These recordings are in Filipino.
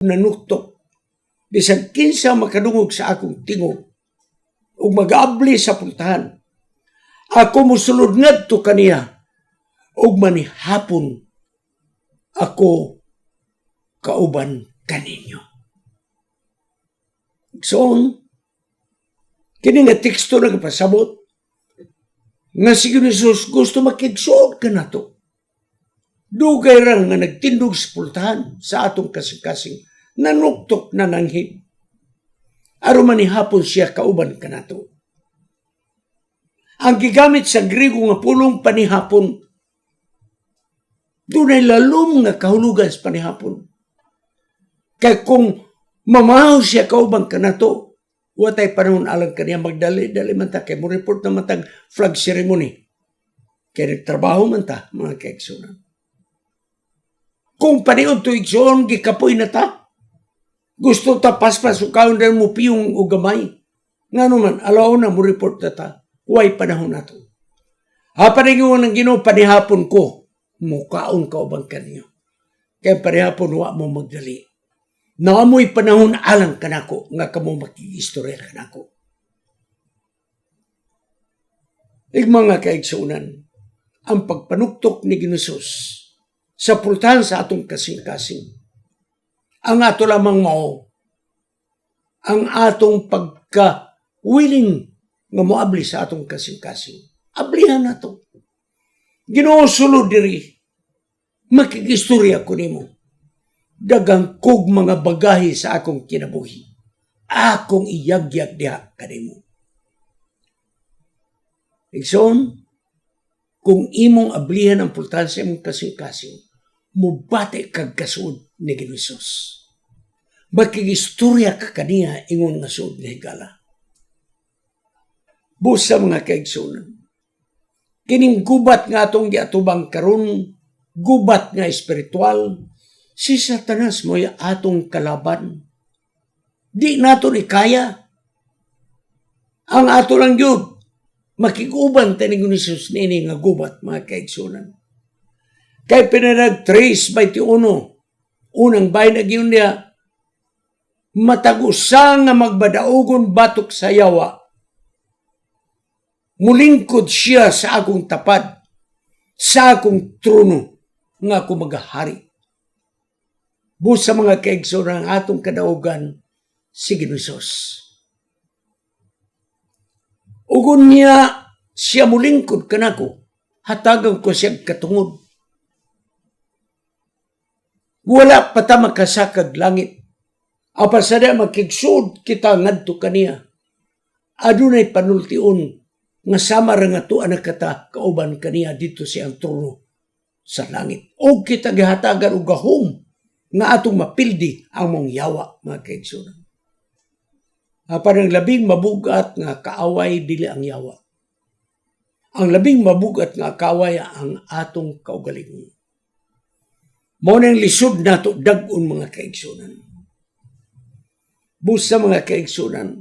nanuktok. Bisag kinsa makadungog sa akong tingog ug mag-abli sa pultahan. Ako mosulod ngadto kaniya ug manihapon ako kauban kaninyo. So, kini nga teksto nagpasabot nga si Jesus gusto makigsuot ka na to. Dugay ra nga nagtindog sa pultahan sa atong kasing-kasing nanuktok na nanghid. Aron manihapon siya kauban ka na to. Ang gigamit sa Griego nga pulong panihapon, dunay lalom nga kahulugan sa panihapon. Kaya kung mamahaw siya kauban ka na to, watay panahon alang kaniya magdali-dali man ta, kaya mo report na matag flag ceremony. Kaya nagtrabaho man ta, mga kaigsunan. Kung paniod to igsoon, gikapoy na ta. Gusto ta paspas o kaon dahil mo piyong o gamay. Nga naman, alaw na mo report na ta. Huwag panahon na to. Hapanigin ng Ginoo, panihapon ko, mukaon kauban kanyo. Kaya panihapon, huwag mo magdali. Naamoy panahon alang kanako, nga kamo makikistorya kanako. Mga kaigsunan, ang pagpanuktok ni Ginusos sa pultahan sa atong kasing-kasing, ang ato lamang mao, ang atong pagka-willing nga moabli sa atong kasing-kasing. Ablihan na to. Ginoo sulod diri, makikistorya ko nimo. Dagang kog mga bagahe sa akong kinabuhi. Akong iyagyag diha kanimo. Igsoon, kung imong ablihan ang pultahan sa imong kasing-kasing, mubati kag kasuod ni Ginusos. Makikistorya ka kaniya ingon nga suod ni higala. Busa mga kaigsunan, kining gubat nga atong giatubang karon, gubat nga espiritual, si Satanas mo'y atong kalaban. Di nato ni kaya. Ang ato lang yun, makikuban tayo ni Jesus nini nga gubat, mga kaigsunan. Kaya pinanag 3:21, unang bayan na yun niya, matagusang nga magbadaogon batok sa yawa, mulingkod siya sa akong tapad, sa akong trono, nga ako maghahari. Busa mga kaigsunan, ang atong kadaugan, si Ginusos. Ugon niya, siya mulingkod kanako, hatagang ko siya katungod. Wala pa ta makasakag langit. Apasada makigsud kita ngadto kaniya. Adunay panultion nga sama ra nga tuan na kata kauban kaniya dito siyang trono sa langit. O kita gihatagan og gahom nga atong mapildi ang mong yawa, mga kaigsunan. Apan ang labing mabugat nga kaaway dili ang yawa. Ang labing mabugat nga kaaway ang atong kaugalingon. Mao nang lisod nato dag-on, mga kaigsunan. Busa mga kaigsunan,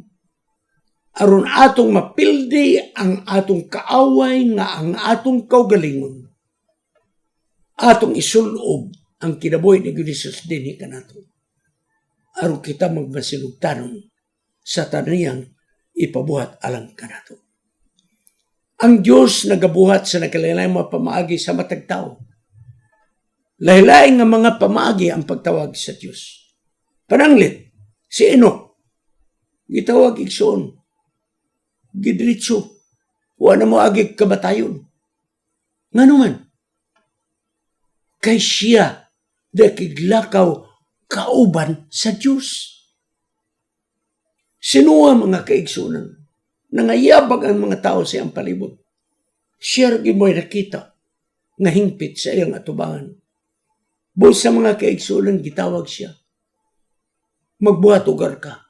aron atong mapildi ang atong kaaway nga ang atong kaugalingon, atong isulob ang kinabuhi ni Jesus dinhi kanato. Aron kita magmasinugtanon sa tanayang ipabuhat alang kanato. Ang Diyos nagabuhat sa nagkalain-laing mga pamaagi sa matag tao. Lahilaing nga mga pamaagi ang pagtawag sa Diyos. Pananglit, si Enoch, gitawag igsoon, gidritso, wala mo agig kamatayon. Nga naman, kay siya dakiglakaw kauban sa Diyos. Sinuha mga kaigsunan, nangayabag ang mga tao sa iyang palibot. Siya rin mo'y nakita nga hingpit sa iyang atubangan. Buos sa mga kaigsunan, gitawag siya. Magbuhat ugar ka.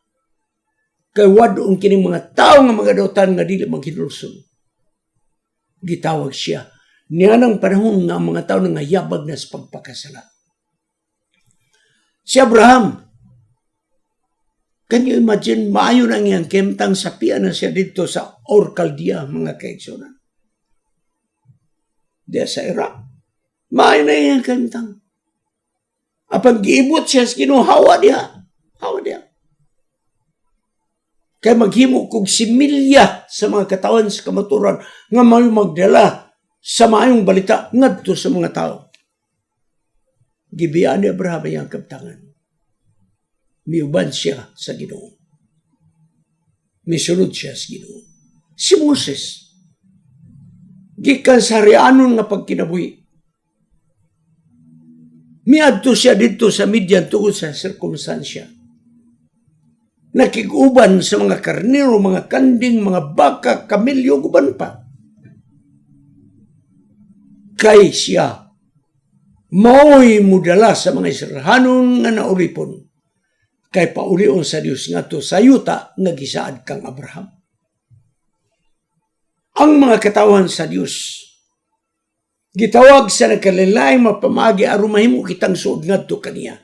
Kay wadoon kining mga tao nga mga dautan nga dili maghinulsol. Gitawag siya. Niya ng panahon nga mga tao nga yabag na sa pagpakasala. Si Abraham, can you imagine, maayo na ngayang kemtang sapian na siya dito sa Ur Chaldea, mga kaigsunan. Diya sa Iraq. Maayo na ngayang kemtang. Apang giibot siya sa Ginoo, hawa diha. Kaya maghimo kog similya sa mga katawan sa kamaturan nga may magdala sa maayong balita ngadto sa mga tao. Gibiyaan ni Abraham ang kabtangan. Miuban siya sa Ginoo. Misunod siya sa Ginoo. Si Moses, gikan sa harianon nga pagkinabuhi, miadto siya dito sa Midian tungod sa sirkumstansya. Nakiguban sa mga karnero, mga kanding, mga baka, kamilyo, guban pa. Kay siya, mao'y mudala sa mga Israelhanon nga naulipon, kay paulion sa Dios nga to sa yuta nga gisaad kang Abraham. Ang mga katawan sa Dios, gitawag sa nagkalilay mapamagi aron mahimo kitang suod ngadto kaniya.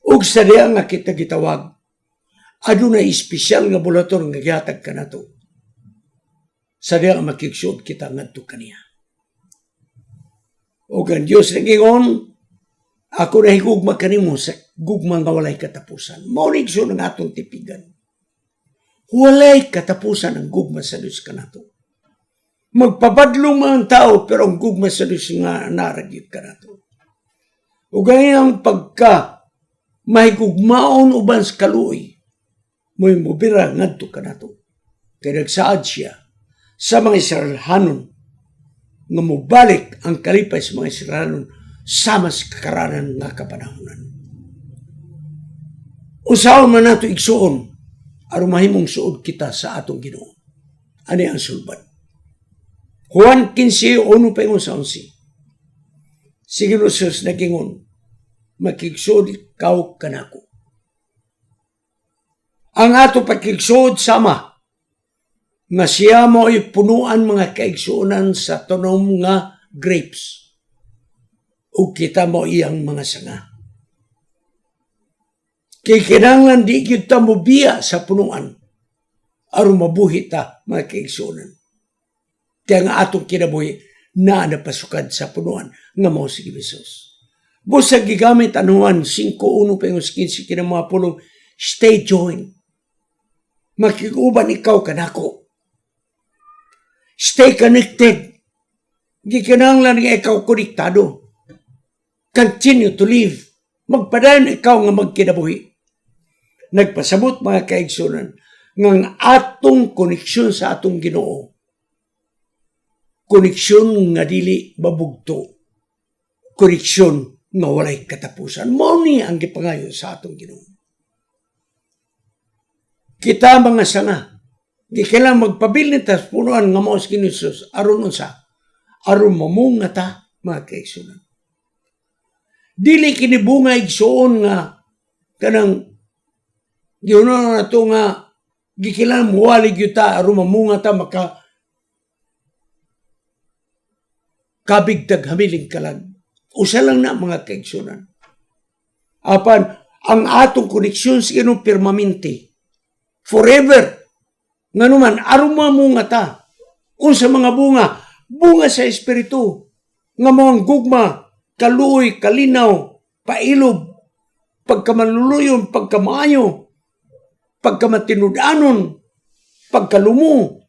Ug sa diha nga kita gitawag, adunay espesyal nga bulaton nga gihatag kanato. Sa diha nga makigsuod kita ngadto kaniya. Ug ang Dios nagingon, ako na higugma kanimo sa gugma nga walay katapusan. Mao ni igsoon ang atong tipigan. Walay katapusan ang gugma sa Dios kanato. Magpabadlong mga tao pero ang gugma sa Dios nga naragyod kanato. Ug ang pagka mahigugmaon uban sa kaluoy, mo'y mubira ngadto kanato. Kaya nagsaad siya sa mga Israelhanon nga mubalik ang kalipay sa mga Israelhanon sama sa kakaranan nga kapanahonan. Usaon man nato igsuon aron mahimong suod kita sa atong Ginoo. Ani ang sulbad. Juan 15:1-11. Sige no sus nagingon, makigsuod ikaw kanako. Ang ato pakigsud sama nga siya mo'y punuan mga kaigsuonan sa tunom nga grapes ug kita mo iyang mga sanga. Kay kinahanglan di kita mobiya sa punuan aron mabuhi ta mga kaigsuonan. Kaya nga atong kinabuhi na napasukad sa punuan nga mao si Jesus. Busag gigamit anuan 5:1-15 kina mga pulong, stay joined. Makiguban ikaw kanako. Stay connected. Di kinahanglan nga ikaw konektado. Continue to live. Magpadayon ikaw nga magkinabuhi. Nagpasabot mga kaigsunan nga atong koneksyon sa atong Ginoo. Koneksyon nga dili mabugto. Koneksyon nga walay katapusan. Mao ni ang gipangayo sa atong Ginoo. Kita mga sanga, di kailang magpabilin ta sa punuan nga mao si Jesus aron unsa, aron mamunga ta mga kaigsunan. Dili kini bunga igsuon nga kanang giuno na to nga gikilang muwalig yuta aron mamunga ta maka kabigtag hamiling kalag. Usa lang na mga kaigsunan. Apan ang atong koneksyon sa Ginoo permanente. Forever. Nga naman, aron mamunga ta. Unsa mga bunga? Bunga sa Espiritu. Nga mga gugma, kaluoy, kalinaw, pailob, pagkamanuluyon, pagkamaayo, pagkamatinudanon, pagkalumo,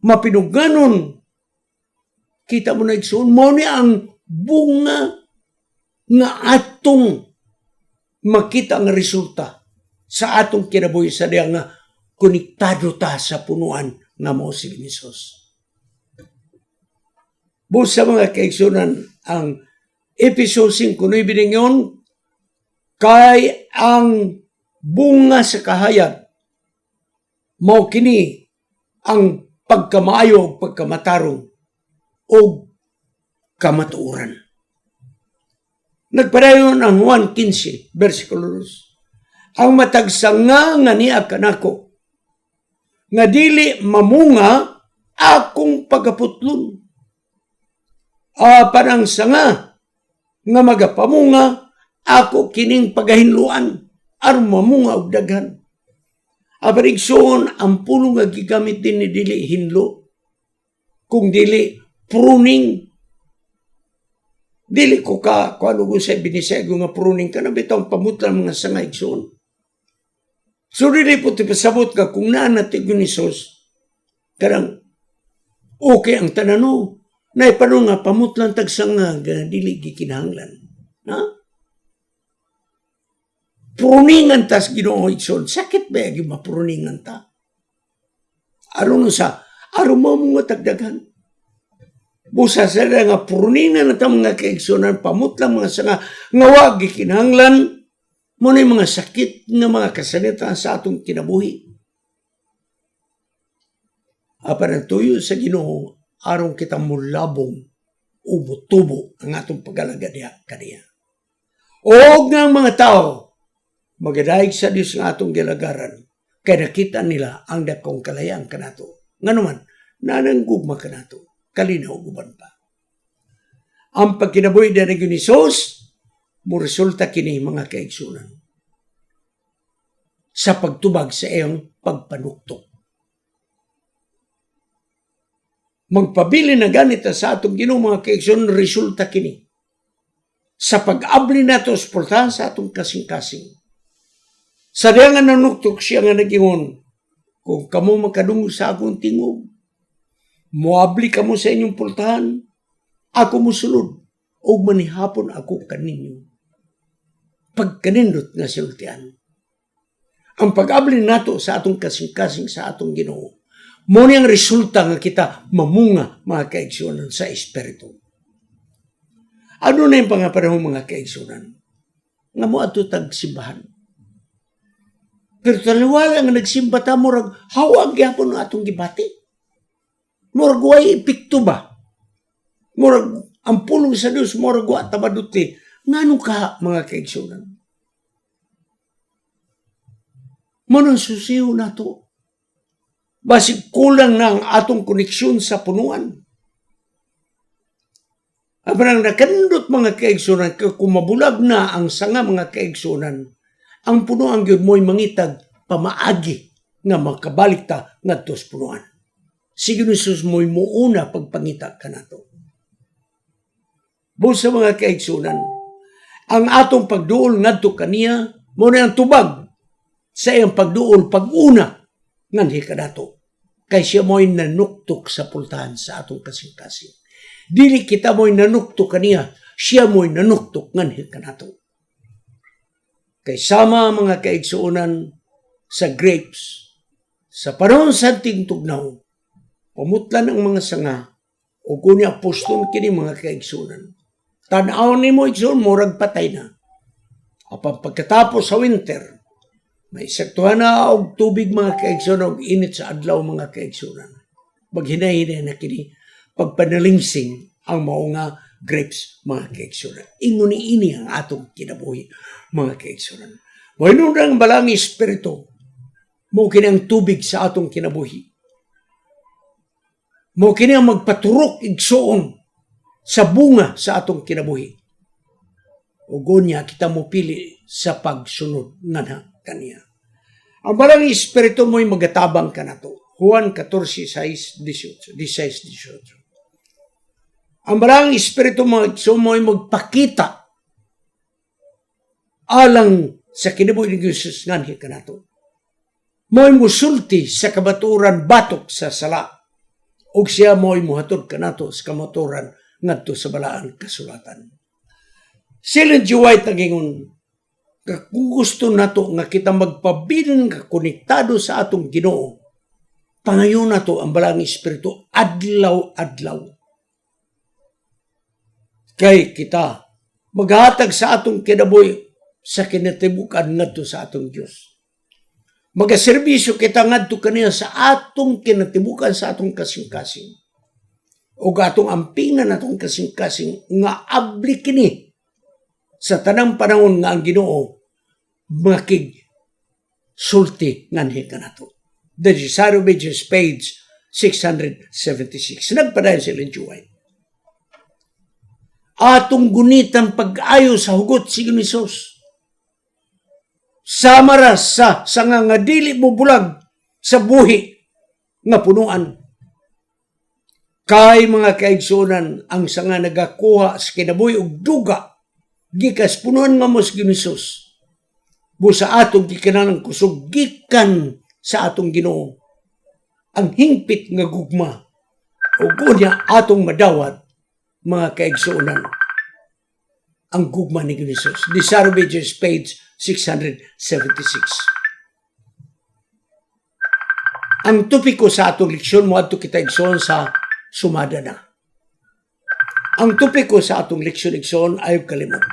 mapinugganon. Kita mo na igsoon, mo ni ang bunga nga atong makita ang resulta sa atong kinabuhi sa diya nga konektado ta sa punuan nga mao si Jesus. Busa mga kaigsunan, ang episode 5 ningon kay ang bunga sa kahayag mao kini ang pagkamaayo ug pagkamatarong o kamatuoran. Nagpadayon ang Juan 15, versikulo 2. Ang matagsanga nga niya kanako, nga dili mamunga akong pagaputlon. Parang sanga nga magapamunga ako kining pagahinluan aron mamunga og daghan. Aparigsoon ang pulong nga gigamit din ni dili hinlo, kung dili pruning. Dili ko ka, kung ano ko sa binisego nga pruning ka na bitang pamutlan mga sanga igsoon. So, dili po tipasabot ka kung naan natin yun ni Sos, karang okay ang tanano, na ipano nga pamutlan tagsanga dili gikinahanglan. Ha? Pruningan tas Ginoo igsoon, sakit ba yung mapruningan ta? Aron sa, aron mo mga tagdagan. Busa sa nga pruningan na mga kaigsunan, pamutlang mga sanga, nga wag gikinahanglan, mo na mga sakit nga mga kasanita sa atong kinabuhi. Apan ang tuyo sa Ginoo, aron kitang mulabong o mutubo ang atong pag-alaga kaniya. O nga mga tao, magadaig sa Diyos nga atong gilagaran, kaya nakita nila ang dakong kalayaan kanato. Nga naman, nananggugma kanato, kalinaw guban pa. Ang pagkinabuhi na ni Sos, mo resulta kini mga kaigsunan sa pagtubag sa iyong pagpanuktok. Magpabili na ganita sa atong Ginoo mga kaigsunan, resulta kini sa pag-abli nato suportahan sa atong kasing-kasing. Sa diyan nga nanuktok siya nga nagingon, kung kamo makadungog sa akong tingog, moabli kamo sa inyong pultahan, ako musulod, o manihapon ako kaninyo. Pagkanindot nga siltian. Ang pag-abli nato sa atong kasing-kasing sa atong Ginoo, mo niyang resulta nga kita mamunga mga kaigsunan sa Espiritu. Ano na yung pangapanahong mga kaigsunan? Nga mo ato tagsimbahan. Pero taliwala nga nagsimba ta, murag hawag yapon ang atong gibati. Murag way epekto ba? Murag ang pulong sa Diyos, murag wa tabaduti. Ngano ka mga kaigsunan? Manong susiyo na to. Basig kulang na ang atong koneksyon sa punuan. Abrang nakandot mga kaigsunan, kung mabulag na ang sanga mga kaigsunan, ang punuan yun mo'y mangitag pamaagi nga makabalik ta nga tos punuan. Sige ni Jesus mo'y muuna pagpangita ka na to. Busa mga kaigsunan, ang atong pagduol ngadto kaniya, mo na ang tubag sa iyang pagduol pag-una nganhi ka nato. Kay siya mo'y nanuktok sa pultahan sa atong kasing-kasing. Dili kita mo'y nanuktok kaniya, siya mo'y nanuktok nganhi ka nato. Kay sama mga kaigsuunan sa grapes, sa panahon sa anting tugnaw, pamutlan ang mga sanga, o kuni apostol kini mga kaigsunan. Tanaw ni mo igsoon, murag patay na. Apang pagkatapos sa winter, may saktuhan na og tubig mga kaigsunan, og init sa adlaw mga kaigsunan. Maghinay-hinay na kini, pagpanalingsing ang maunga grapes mga kaigsunan. Inguni-ini ang atong kinabuhi mga kaigsunan. Mayroon ang balang espiritu, mo kini ang tubig sa atong kinabuhi. Mo kini ang magpaturok igsoon sa bunga sa atong kinabuhi. Ug unya kita mo pili sa pagsunod nga kaniya. Ang balang espiritu mo'y magatabang ka na to. Juan 14:16-18. Ang balang espiritu mo'y magpakita alang sa kinabuhi ni Jesus nganhi ka na to. Mo'y musulti sa kabaturan batok sa sala. Ug siya mo'y muhatod ka na to sa kamaturan ngadto sa balaan kasulatan. Sila G. White nagingon, kung gusto nato nga kita magpabilin ka konektado sa atong Ginoo, pangayon nato ang balang espiritu adlaw-adlaw. Kay kita maghatag sa atong kinabuhi sa kinatibukan ngadto sa atong Dios. Magaserbisyo kita ngadto kaniya sa atong kinatibukan sa atong kasing-kasing. O atong ampingan atong kasing-kasing nga abli kini sa tanang panahon nga ang Ginoo makig sulti nganhi kanato. The Desire of Ages, page 676. Nagpadayon si Ellen G. White. Atong gunitan pag-ayo sa hugot si Ginoo. Samara sa nga dili mo bulag sa buhi nga punuan. Kay mga kaigsunan ang sanga nagakuha sa kinabuhi og duga gikas punuan nga mos Ginisus. Busa atong gikanang kusog gikan sa atong Ginoo. Ang hingpit nga gugma ug unya atong madawat mga kaigsunan ang gugma ni Ginisus. The Salvages, page 676. Ang tupiko sa atong leksyon mo adto kita igsoon sa sumada na. Ang tupiko sa atong leksyon ayaw kalimot.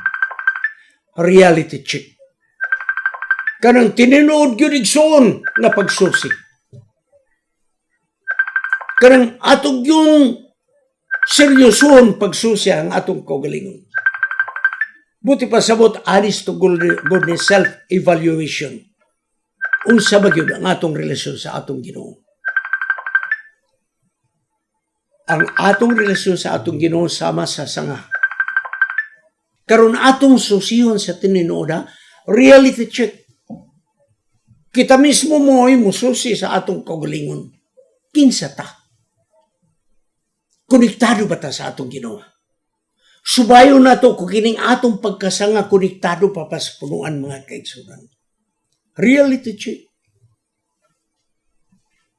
Reality check. Kanang tininuod gyud igsoon na pagsusi. Kanang atong yung seryosohon pagsusi ang atong kaugalingon. Buti pa sabot honest to goodness self-evaluation. Unsa ba gyud ang atong relasyon sa atong Ginoo? Ang atong relasyon sa atong Ginoo sama sa sanga. Karon atong susihon sa tinuod, reality check. Kita mismo mo'y mususi sa atong kaugalingon. Kinsa ta? Konektado ba ta sa atong Ginoo? Subayon na to kung kining atong pagkasanga konektado pa sa punuan mga kaigsunan. Reality check.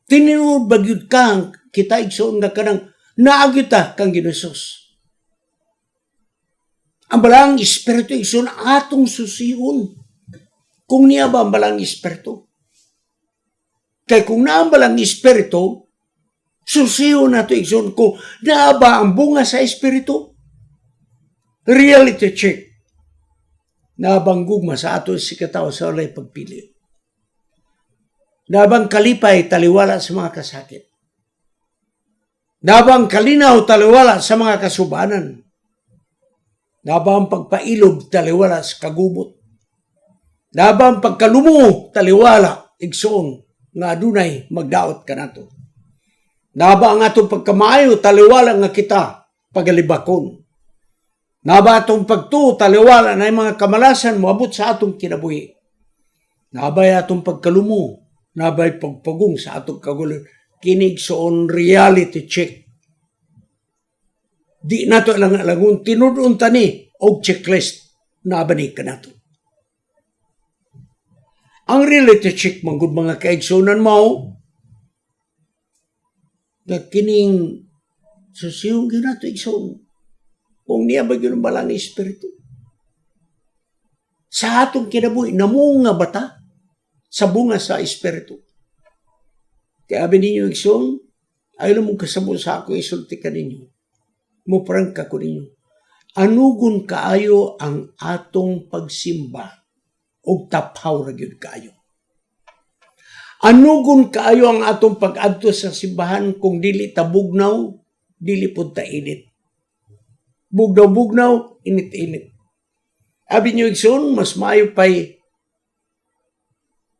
Tinuod ba gyud kang kita igsoon nga kanang naagyud ta kang Ginisus. Ang balang espiritu igsoon atong susihon. Kung niya ba ang balang espiritu? Kay kung naa ang balang espiritu, susihon nato igsoon kung naa ba ang bunga sa espiritu? Reality check. Nabang gugma sa ato si katawo sa walay pagpili. Nabang kalipay taliwala sa mga kasakit. Nabang kalinaw taliwala sa mga kasubanan. Nabang pagpailob taliwala sa kagubot. Nabang pagkalumo taliwala igsoon nga adunay magdaot kanato. Naba ang atong pagkamayo taliwala nga kita pagalibakon. Naba atong pagtuo taliwala na mga kamalasan moabot sa atong kinabuhi. Nabay atong pagkalumo, nabay pagpagong sa atong kagulon. Kinig soon reality check. Di nato lang tinudon tani og checklist na abani kanato. Ang reality check manggod mga kaigsunan mo na kining susiyong gyud nato igsoon. Kung niya ba yun balang espiritu? Sa atong kinabuhi, namunga bata sa bunga sa espiritu. Kaya abi ninyo igsoon, ayaw mong kasabo sa ako, isulti ka ninyo. Muprang ka ko ninyo. Anugon kaayo ang atong pagsimba o taphaw ra gyud kaayo. Anugon kaayo ang atong pag-adto sa simbahan kung dili ta bugnaw, dili pud ta init. Bugnaw-bugnaw, init-init. Abi nyo igsoon, mas maayo pa'y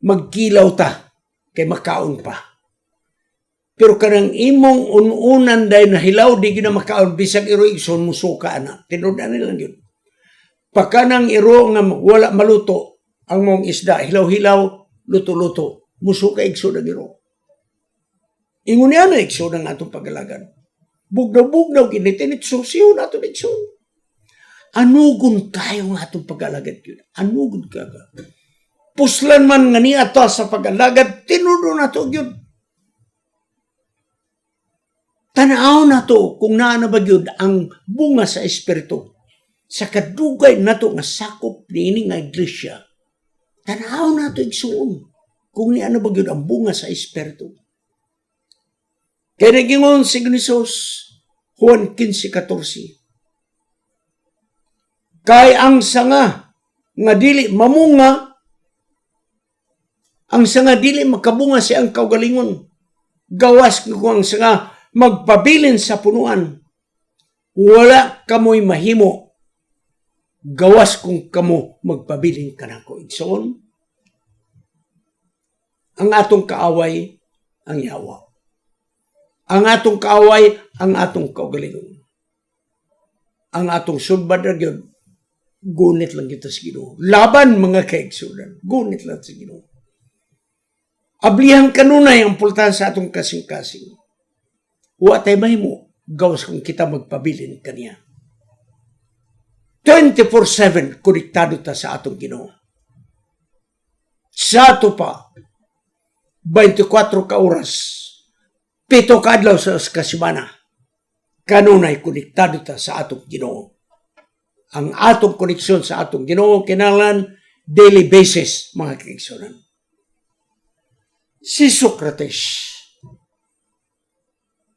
magkilaw ta kay makaon pa. Pero kanang imong ununan dahil na hilaw, di gina makaon, bisag iro igsoon, musuka na. Tinudan nilang yun. Pagkanang iro nga wala maluto, ang mong isda, hilaw-hilaw, luto-luto, musuka igsoon ang iro. Ingon niya na igsoon ang atong pag-alagan. Bugnaw-bugnaw, ginit-init, susiyo na ito nagsun. Anugon kayo nga itong pag-alagad yun. Anugon ka. Puslan man nga niya ito sa pag-alagad, tinudo na ito yun. Tanaw na ito kung naanabag yun ang bunga sa espiritu. Sa kadugay na ito nga sakop ni nga iglesia. Tanaw na ito igsuon kung naanabag yun ang bunga sa espiritu. Kaya nagingon si Ginisus, Juan 15:14. Kay ang sanga nga dili mamunga, ang sanga dili makabunga siyang kaugalingon. Gawas ko ang sanga magpabilin sa punuan. Wala kamoy mahimo. Gawas kung kamo magpabilin ka na ko. Igsoon, ang atong kaaway, ang yawa. Ang atong kaaway, ang atong kaugalingon. Ang atong sulbad na yun, gunit lang kita sa Ginoo. Laban mga kaigsunan, gunit lang sa Ginoo. Ablihan kanunay ang pultahan sa atong kasing-kasing. Wa tayo mahimo. gawas kung kita magpabilin kaniya. 24/7 konektado ta sa atong Ginoo. Sa ato pa 24 ka oras, 7 ka adlaw sa kasimana, kanunay konektado ta sa atong Ginoo. Ang atong koneksyon sa atong Ginoo kinahanglan daily basis, mga kaigsunan. Si Socrates,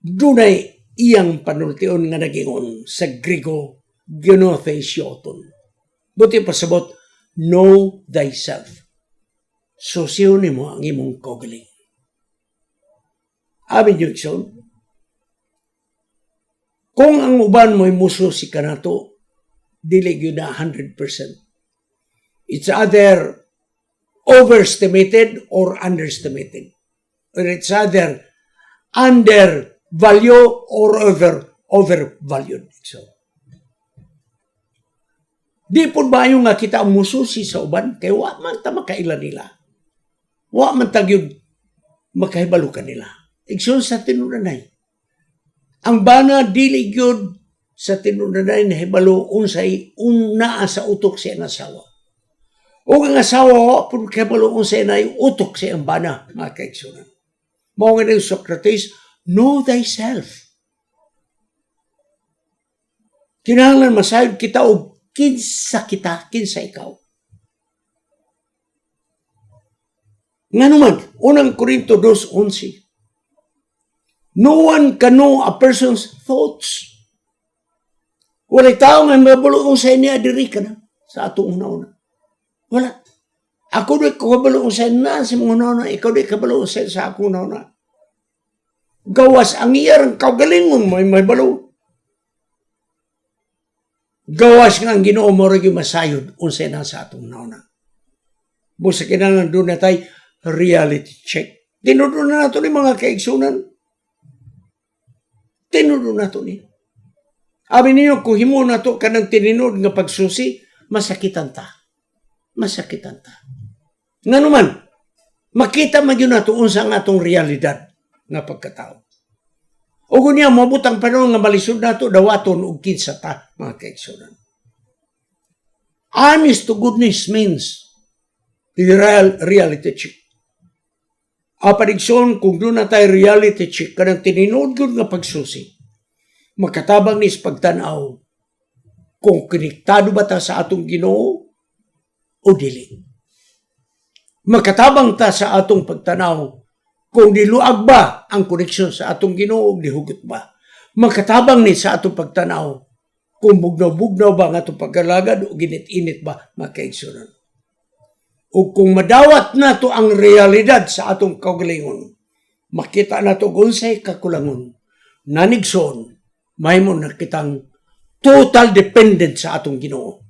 dunay iyang panultion nga nagingon sa Griego, gnothesioton. Buti pasabot, know thyself. Susiyon mo ang imong kaugaling. Amin yung ikson, kung ang uban mo'y muso si kanato, dili yun na 100%. It's either overestimated or underestimated. Or it's either undervalued or overvalued. So, di po ba yung nga kita ang mususi sa uban? Kaya wa man ta makailan nila. Wa man tagyog makahibalo ka nila. Igsoon sa tinunanay. Ang bana dili gyud sa tinunanay na hibalo unsay una sa utok sa asawa. O ang asawa wa pud kahibalo unsay nay utok sa ang bana, mga kaigsunan. Mao nga ni Socrates, know thyself. Kinahanglan masayod kita og kinsa kita, kinsa ikaw. Nga naman, unang Korinto 2:11. No one can know a person's thoughts. Wala'y tao nga mabulong sa niya, diri ka na sa atong una-una. Wala. Ako di ko kabulong sa na sa mga una-una, ikaw di kabulong sa akong una-una. Gawas ang iyang kaugalingon mo, may balo. Gawas nga ang Ginoo mo rin yung masayod unsay na sa atong una-una. Busa kinahanglan doon na tayo reality check. Tinudo na nato ni mga kaigsunan. Tinudo na to ni. Abi niyo, kung himo na to kanang tininod nga pagsusi, masakitan ta. Masakitan ta. Nga naman, makita man yun na to unsa nga atong realidad nga pagkatao. O kunya, mabutang panahon nga malisod na to, dawaton o kinsa ta, mga kaigsunan. Honest to goodness means the reality check. Padigsoon, kung doon na tayo reality check, kanang tininod yun nga pagsusi, makatabang ni pagtanaw kung konektado ba ta sa atong Ginoo o dili. Makatabang ta sa atong pagtanaw kung niluag ba ang koneksyon sa atong Ginoo o dihugot ba. Makatabang ni sa atong pagtanaw kung bugnaw-bugnaw ba ang atong pagkalagad o ginit-init ba, makaigsunan. O kung madawat na to ang realidad sa atong kaugalingon, makita na to unsay kakulangon, nanigson, mahimo na kitang total dependent sa atong Ginoo.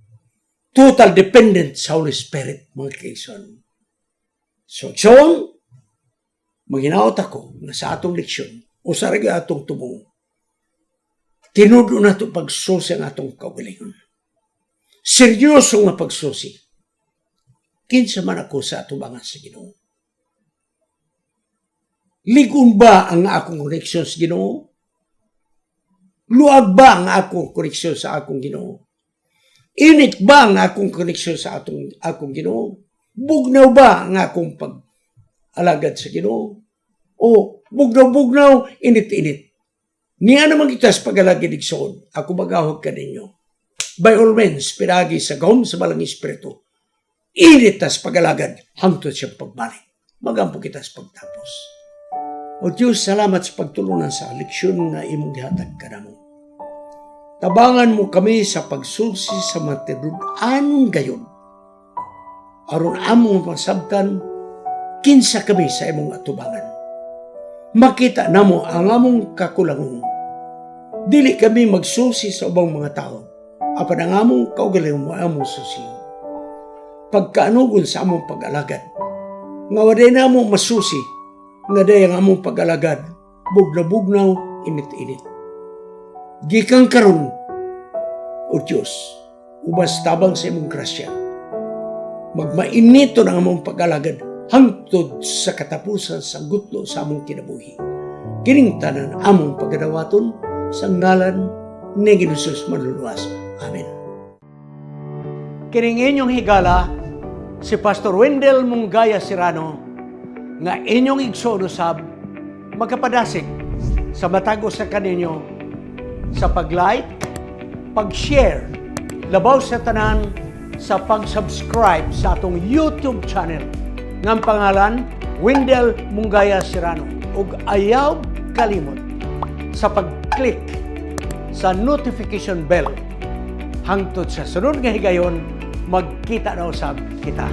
Total dependent sa Holy Spirit, mga kaigsunan. So, maghinaot ako na sa atong leksyon o sa riga atong tumong, tinudo na ito pagsusi ang atong kaugalingon. Seryoso nga pagsusi. Kinsa man ako sa atubangan sa Ginoo. Ligon ba ang akong koneksyon sa Ginoo? Luag ba ang akong koneksyon sa akong Ginoo? Init ba ang akong koneksyon sa akong Ginoo? Bugnaw ba ang akong pag-alagad sa Ginoo? O bugnaw-bugnaw, init-init. Niya naman kita sa pag-alagad igsoon, ako magahog ka ninyo. By all means, piragi sa gawom sa malang espiritu. Init tas pag-alagad, hangtod siyang pagbalik. Magampo kita sa pagtapos. O Diyos, salamat sa pagtulunan sa leksyon na imong gihatag ka namo. Tabangan mo kami sa pagsusi sa matinud-anon gayon. Aron among masabtan, kinsa kami sa imong atubangan. Makita namo ang among kakulangon. Dili kami magsusi sa ubang mga tao. Apan ang among kaugalingon mo among susi. Pagkaanugon sa among pag-alagad. Nga waday na among masusi, nga day ang among pag-alagad, bugnaw-bugnaw, init-init. Gikan karon, O Diyos, ubas tabang sa imong grasya. Magmainito ng among pag-alagad, hangtod sa katapusan sa gutlo sa among kinabuhi. Kining tanan among pagadawaton, sa ngalan ni Jesus Manluluwas. Amen. Kining inyong higala, si Pastor Wendell Munggaya Serrano, nga inyong igsoon usab, magkapadasig sa matag sa kaninyo sa pag-like, pag-share, labaw sa tanan, sa pag-subscribe sa atong YouTube channel ng pangalan Wendell Munggaya Serrano, ug ayaw kalimot sa pag-click sa notification bell hangtod sa sunod nga higayon magkita na usab kita.